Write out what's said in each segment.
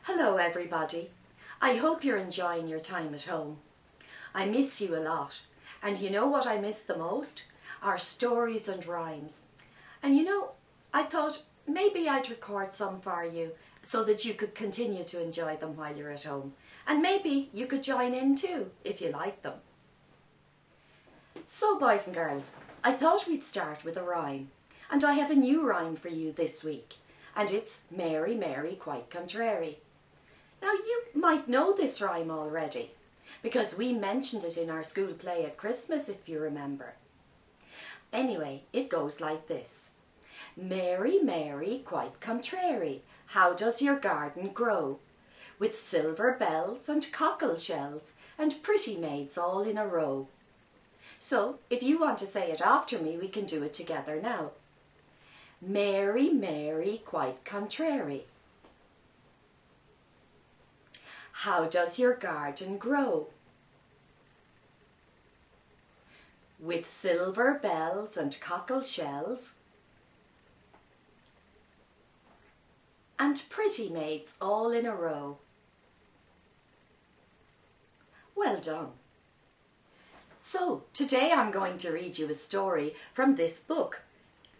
Hello everybody. I hope you're enjoying your time at home. I miss you a lot, and you know what I miss the most? Our stories and rhymes. And I thought maybe I'd record some for you so that you could continue to enjoy them while you're at home. And maybe you could join in too if you like them. So boys and girls, I thought we'd start with a rhyme. And I have a new rhyme for you this week. And it's Mary, Mary, quite contrary. Now you might know this rhyme already, because we mentioned it in our school play at Christmas, if you remember. Anyway, it goes like this. Mary, Mary, quite contrary, how does your garden grow? With silver bells and cockle shells and pretty maids all in a row. So, if you want to say it after me, we can do it together now. Mary, Mary, quite contrary. How does your garden grow? With silver bells and cockle shells and pretty maids all in a row. Well done. So today I'm going to read you a story from this book,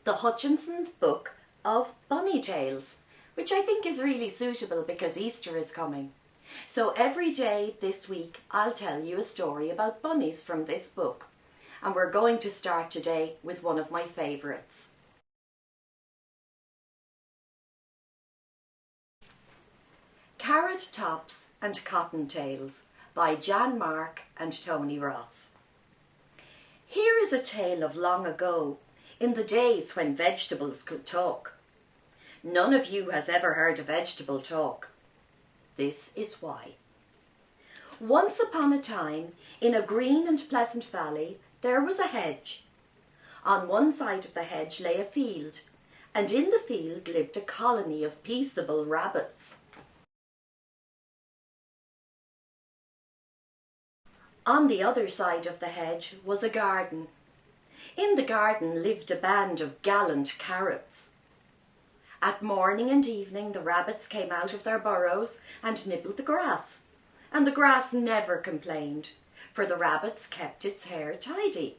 the Hutchinson's Book of Bunny Tales, which I think is really suitable because Easter is coming. So every day this week I'll tell you a story about bunnies from this book. And we're going to start today with one of my favourites. Carrot Tops and Cottontails by Jan Mark and Tony Ross. Here is a tale of long ago, in the days when vegetables could talk. None of you has ever heard a vegetable talk. This is why. Once upon a time, in a green and pleasant valley, there was a hedge. On one side of the hedge lay a field, and in the field lived a colony of peaceable rabbits. On the other side of the hedge was a garden. In the garden lived a band of gallant carrots. At morning and evening the rabbits came out of their burrows and nibbled the grass, and the grass never complained, for the rabbits kept its hair tidy.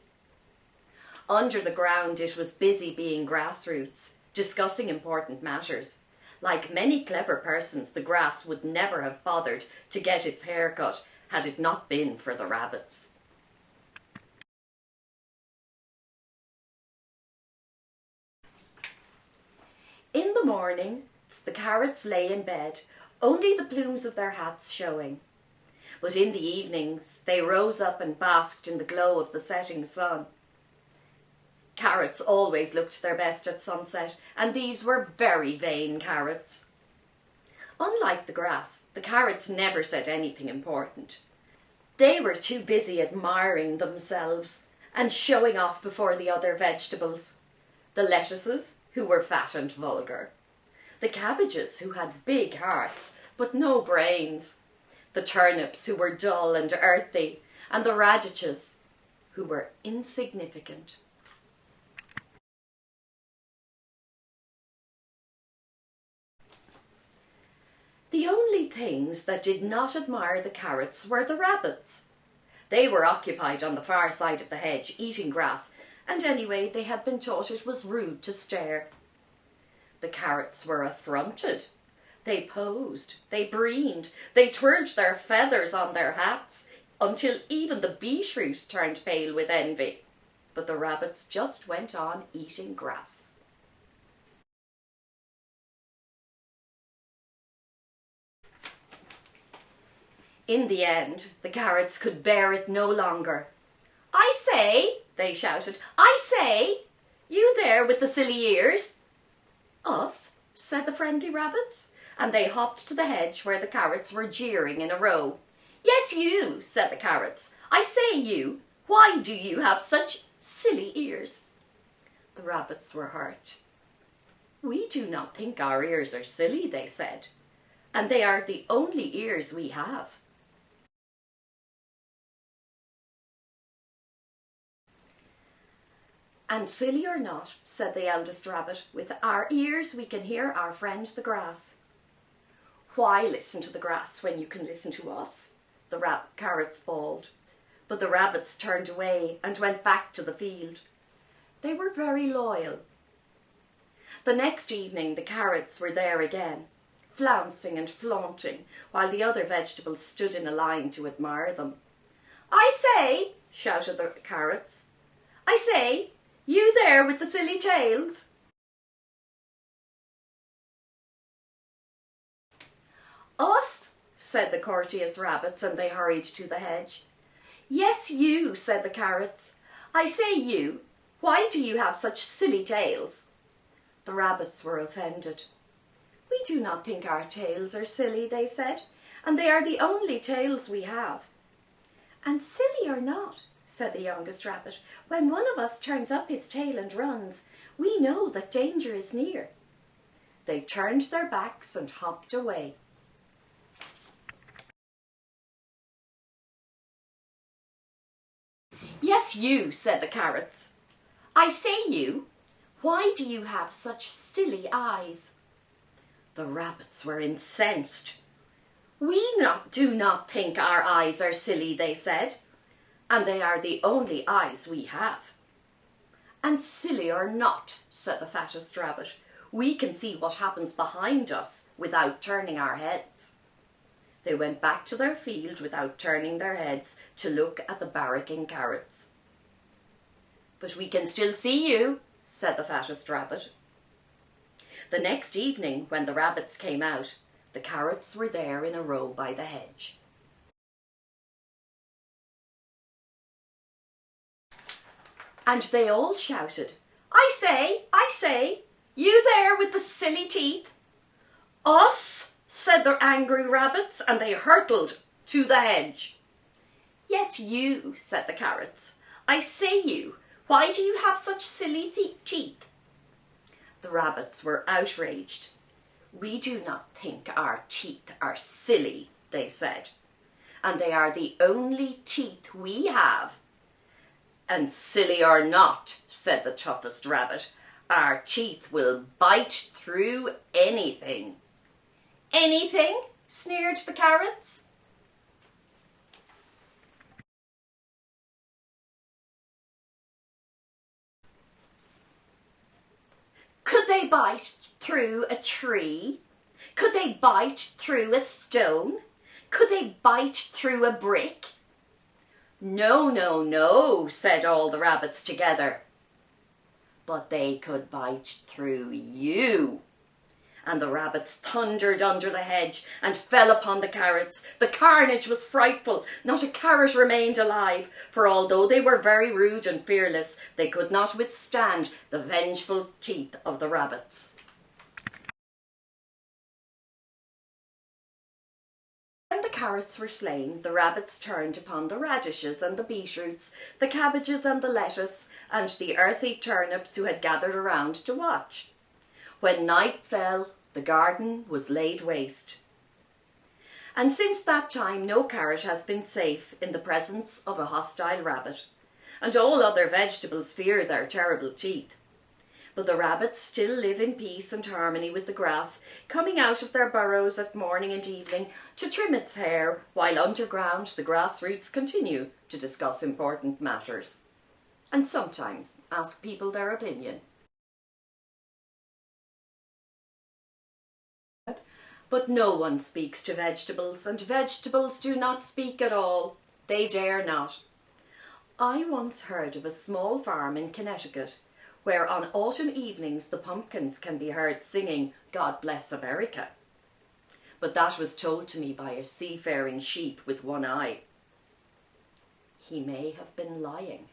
Under the ground it was busy being grassroots, discussing important matters. Like many clever persons, the grass would never have bothered to get its hair cut had it not been for the rabbits. In the morning, the carrots lay in bed, only the plumes of their hats showing. But in the evenings, they rose up and basked in the glow of the setting sun. Carrots always looked their best at sunset, and these were very vain carrots. Unlike the grass, the carrots never said anything important. They were too busy admiring themselves and showing off before the other vegetables. The lettuces, who were fat and vulgar. The cabbages, who had big hearts, but no brains. The turnips, who were dull and earthy. And the radishes, who were insignificant. The only things that did not admire the carrots were the rabbits. They were occupied on the far side of the hedge, eating grass, and anyway they had been taught it was rude to stare. The carrots were affronted. They posed, they preened, they twirled their feathers on their hats, until even the beetroot turned pale with envy. But the rabbits just went on eating grass. In the end, the carrots could bear it no longer. "I say," they shouted, "I say! You there with the silly ears!" "Us," said the friendly rabbits, and they hopped to the hedge where the carrots were jeering in a row. "Yes, you," said the carrots. "I say, you, why do you have such silly ears?" The rabbits were hurt. "We do not think our ears are silly," they said, "and they are the only ears we have." "And silly or not," said the eldest rabbit, "with our ears we can hear our friend the grass." Why listen to the grass when you can listen to us? The carrots bawled. But the rabbits turned away and went back to the field. They were very loyal. The next evening the carrots were there again, flouncing and flaunting, while the other vegetables stood in a line to admire them. "I say," shouted the carrots, "I say, you there with the silly tails?" "Us," said the courteous rabbits, and they hurried to the hedge. "Yes, you," said the carrots. "I say, you, why do you have such silly tails?" The rabbits were offended. "We do not think our tails are silly," they said, "and they are the only tails we have." "And silly or not," said the youngest rabbit, "when one of us turns up his tail and runs, we know that danger is near." They turned their backs and hopped away. "Yes, you," said the carrots. "I say, you, why do you have such silly eyes?" The rabbits were incensed. "We do not think our eyes are silly," they said, "and they are the only eyes we have." "And silly or not," said the fattest rabbit, "we can see what happens behind us without turning our heads." They went back to their field without turning their heads to look at the barracking carrots. "But we can still see you," said the fattest rabbit. The next evening, when the rabbits came out, the carrots were there in a row by the hedge. And they all shouted, I say, you there with the silly teeth?" "Us," said the angry rabbits, and they hurtled to the hedge. "Yes, you," said the carrots. "I say, you, why do you have such silly teeth?" The rabbits were outraged. "We do not think our teeth are silly," they said, "and they are the only teeth we have." "And silly or not," said the toughest rabbit, "our teeth will bite through anything." "Anything?" sneered the carrots. Could they bite through a tree? Could they bite through a stone? Could they bite through a brick? "No, no, no," said all the rabbits together. "But they could bite through you." And the rabbits thundered under the hedge and fell upon the carrots. The carnage was frightful. Not a carrot remained alive, for although they were very rude and fearless, they could not withstand the vengeful teeth of the rabbits. When the carrots were slain, the rabbits turned upon the radishes and the beetroots, the cabbages and the lettuce, and the earthy turnips who had gathered around to watch. When night fell, the garden was laid waste. And since that time no carrot has been safe in the presence of a hostile rabbit, and all other vegetables fear their terrible teeth. But the rabbits still live in peace and harmony with the grass, coming out of their burrows at morning and evening to trim its hair, while underground the grass roots continue to discuss important matters, and sometimes ask people their opinion. But no one speaks to vegetables, and vegetables do not speak at all. They dare not. I once heard of a small farm in Connecticut where on autumn evenings the pumpkins can be heard singing "God Bless America." But that was told to me by a seafaring sheep with one eye. He may have been lying.